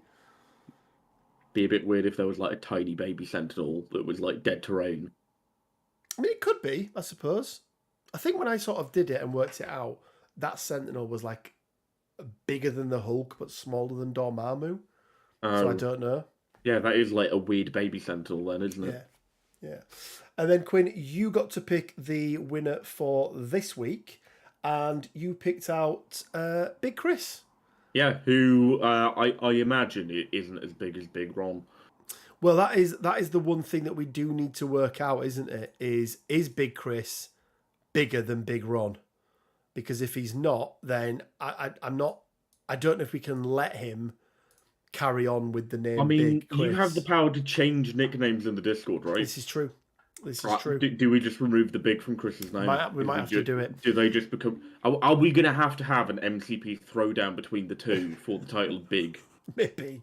B: Be a bit weird if there was like a tiny baby sentinel that was like dead terrain.
A: I mean, it could be, I suppose. I think when I sort of did it and worked it out, that sentinel was like bigger than the Hulk but smaller than Dormammu. So I don't know.
B: Yeah, that is like a weird baby sentinel then, isn't it?
A: Yeah. And then Quinn, you got to pick the winner for this week, and you picked out Big Chris.
B: Yeah, who I imagine it isn't as big as Big Ron.
A: Well, that is the one thing that we do need to work out, isn't it? Is Big Chris bigger than Big Ron? Because if he's not, then I'm not. I don't know if we can let him carry on with the name.
B: I mean,
A: Big Chris.
B: you have the power to change nicknames in the Discord, right?
A: This is true. True.
B: Do we just remove the Big from Chris's name?
A: We might have to do it.
B: Do they just become? Are we going to have an MCP throwdown between the two for the title Big?
A: Maybe.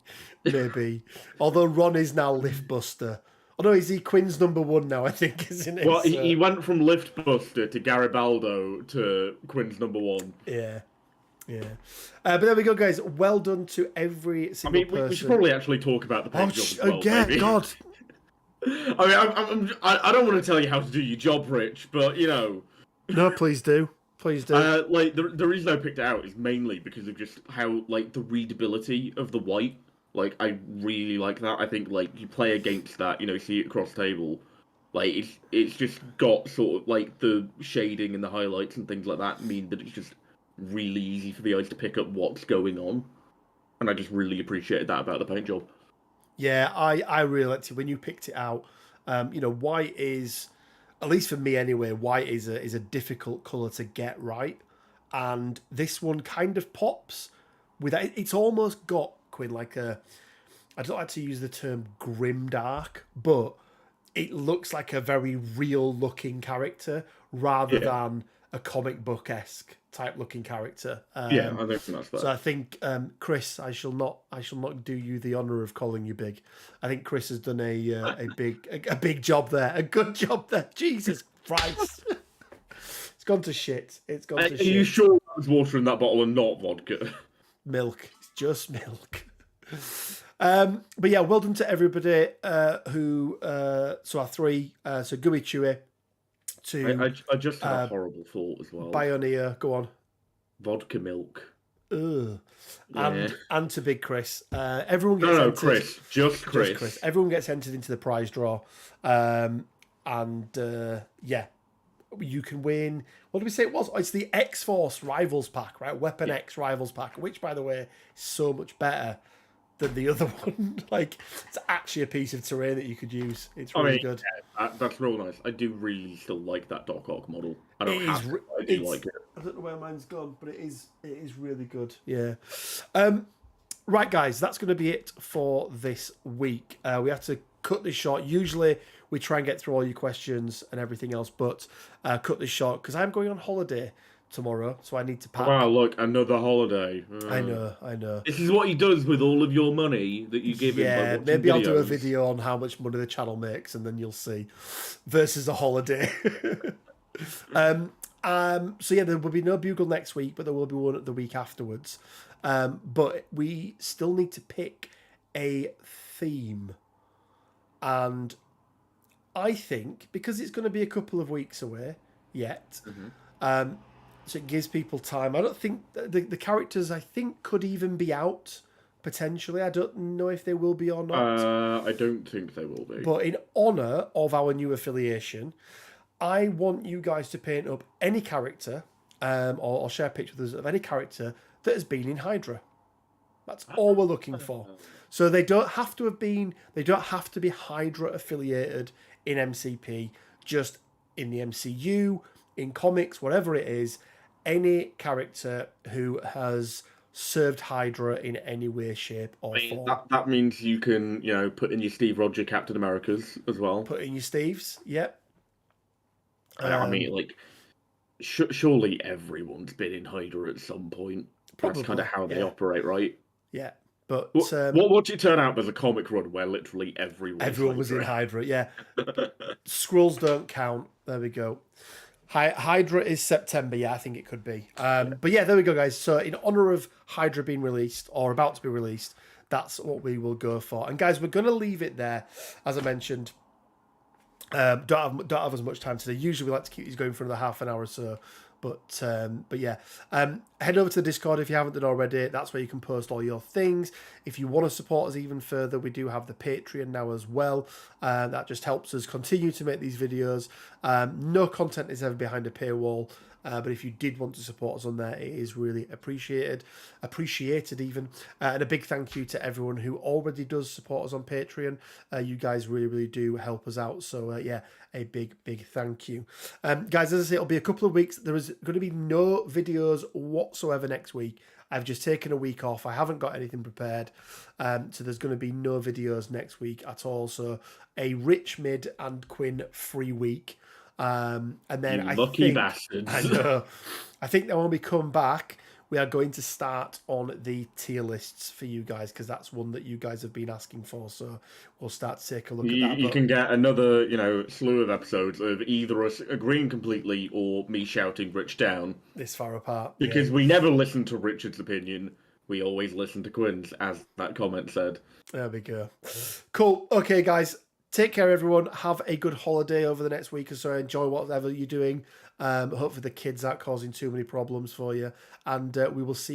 A: Although Ron is now Liftbuster. Although is he Quinn's number one now? I think, isn't it?
B: Well, he went from Liftbuster to Garibaldo to Quinn's number one.
A: Yeah. But there we go, guys. Well done to every single person.
B: We should probably actually talk about the paint job as well.
A: Yeah, God.
B: I mean, I don't want to tell you how to do your job, Rich, but
A: No, please do. Please do.
B: Like the reason I picked it out is mainly because of just how like the readability of the white. Like I really like that. I think like you play against that, see it across table. Like it's just got sort of like the shading and the highlights and things like that mean that it's just really easy for the eyes to pick up what's going on. And I just really appreciated that about the paint job.
A: Yeah, I really liked it when you picked it out. White is, at least for me anyway, white is a difficult colour to get right. And this one kind of pops with that. It's almost got, Quinn, like I don't like to use the term grimdark, but it looks like a very real looking character rather than a comic book-esque type looking character.
B: I think that's that.
A: So I think Chris, I shall not do you the honour of calling you big. I think Chris has done a big job there, a good job there. Jesus Christ, it's gone to shit. It's gone to shit. Are
B: you sure there's water in that bottle and not vodka?
A: Milk, it's just milk. But yeah, well done to everybody who. So our three. So Gooey Chewy.
B: I just had a horrible thought as well.
A: Bioneer, go on.
B: Vodka milk.
A: Ugh. And to Big Chris. Everyone gets entered.
B: Chris. Just Chris.
A: Everyone gets entered into the prize draw. You can win. What did we say it was? It's the X-Force Rivals Pack, right? Weapon X Rivals Pack, which, by the way, is so much better than the other one. Like, it's actually a piece of terrain that you could use. It's really good.
B: Yeah, that's real nice. I do really still like that Doc Ock model. I do like it.
A: I don't know where mine's gone, but it is really good. Yeah. Right, guys, that's going to be it for this week. We have to cut this short. Usually we try and get through all your questions and everything else, but cut this short because I'm going on holiday tomorrow, so I need to pack.
B: Wow, look, another holiday.
A: I know.
B: This is what he does with all of your money that you give him.
A: Yeah, maybe I'll do a video on how much money the channel makes, and then you'll see. Versus a holiday. So yeah, there will be no Bugle next week, but there will be one the week afterwards. But we still need to pick a theme. And I think, because it's going to be a couple of weeks away yet, so it gives people time. I don't think the characters, I think, could even be out, potentially. I don't know if they will be or not.
B: I don't think they will be.
A: But in honour of our new affiliation, I want you guys to paint up any character, or share a picture with us of any character that has been in Hydra. That's all we're looking for. So they don't have to be Hydra affiliated in MCP. Just in the MCU, in comics, whatever it is, any character who has served Hydra in any way, shape, or
B: I mean,
A: form.
B: that means you can, put in your Steve Rogers Captain Americas as well.
A: Put in your Steves, yep.
B: I mean, like, surely everyone's been in Hydra at some point.
A: Probably,
B: That's kind of how they
A: yeah.
B: operate, right?
A: Yeah, but
B: What's it turn out? There's a comic run where literally everyone
A: was in Hydra. Yeah, Skrulls don't count. There we go. Hydra is September. Yeah, I think it could be. But yeah, there we go, guys. So in honor of Hydra being released or about to be released, that's what we will go for. And guys, we're going to leave it there. As I mentioned, don't have as much time today. Usually we like to keep these going for another half an hour or so. But yeah, head over to the Discord if you haven't done already. That's where you can post all your things. If you want to support us even further, we do have the Patreon now as well. That just helps us continue to make these videos. No content is ever behind a paywall. But if you did want to support us on there, it is really appreciated even. And a big thank you to everyone who already does support us on Patreon. You guys really, really do help us out. So yeah, a big thank you. Guys, as I say, it'll be a couple of weeks. There is going to be no videos whatsoever next week. I've just taken a week off. I haven't got anything prepared. So there's going to be no videos next week at all. So a Rich, Mid and Quinn free week. And then
B: lucky bastards.
A: I know. I think that when we come back, we are going to start on the tier lists for you guys because that's one that you guys have been asking for. So we'll start to take a look at that.
B: You can get another, slew of episodes of either us agreeing completely or me shouting Rich down.
A: This far apart.
B: Because we never listen to Richard's opinion. We always listen to Quinn's, as that comment said.
A: There we go. Cool. Okay, guys. Take care, everyone. Have a good holiday over the next week or so. Enjoy whatever you're doing. Hopefully the kids aren't causing too many problems for you. And we will see you